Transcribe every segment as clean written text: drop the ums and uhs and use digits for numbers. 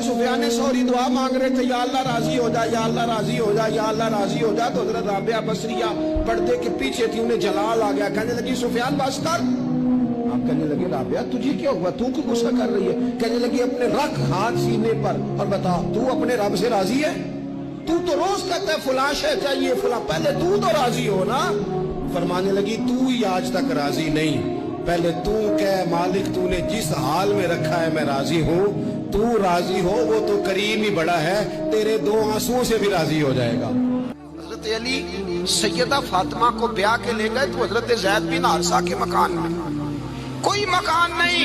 सुफियान सौरी दुआ मांग रहे थे, या अल्लाह राजी हो जा, या अल्लाह राजी हो जा, या अल्लाह राजी हो जा। तो हजरत राबिया बसरिया पर्दे के पीछे थी, उन्हें जलाल आ गया। कहने लगी सुफियान बस कर। आप कहने लगे राबिया तुझे क्या हुआ, तू क्यों गुस्सा कर रही है? कहने लगी अपने रख हाथ सीने पर और बता तू अपने रब से राजी है? तू तो रोज कहता है फलां शय चाहिए फलां, पहले तू तो राजी हो ना। फरमाने लगी तू ही आज तक राजी नहीं, पहले तू कह मालिक तूने जिस हाल में रखा है मैं राजी हूँ। तू राजी हो वो तो करीम ही बड़ा है, तेरे दो आंसुओं से भी राजी हो जाएगा। हजरत अली सैयदा फातिमा को ब्याह के ले गए तो हजरत ज़ैद बिन हारिसा के मकान में कोई मकान नहीं।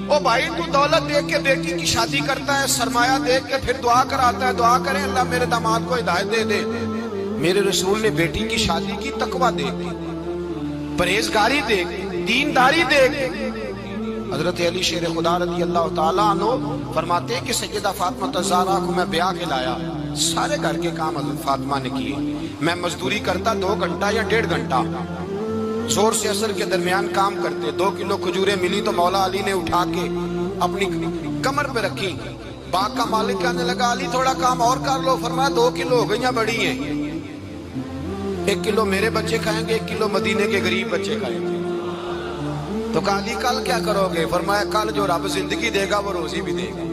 ओ भाई तू दौलत देख के बेटी की शादी करता है, सरमाया देख के फिर दुआ कराता है, दुआ करें अल्लाह मेरे दामाद को हिदायत दे दे। मेरे रसूल ने बेटी की शादी की तकवा देख के, परहेजगारी देख के, दीनदारी देख के। हजरत अली शेर खुदा रज़ी अल्लाह ताला अन्हु फरमाते हैं कि सैयदा फातिमा तज़ारा को मैं ब्याह के लाया, सारे घर के काम हजरत फातिमा ने किए। मैं मजदूरी करता 2 घंटा या 1.5 घंटा, जोर से असर के दरमियान काम करते। 2 किलो खजूरें मिली तो मौला अली ने उठा के अपनी कमर पे रखी। बाग का मालिक कहने लगा अली थोड़ा काम और कर लो। फरमाया 2 किलो हो गई बड़ी है, 1 किलो मेरे बच्चे खाएंगे, 1 किलो मदीने के गरीब बच्चे खाएंगे। तो कहा अली कल क्या करोगे? फरमाया कल जो रब जिंदगी देगा वो रोजी भी देगा।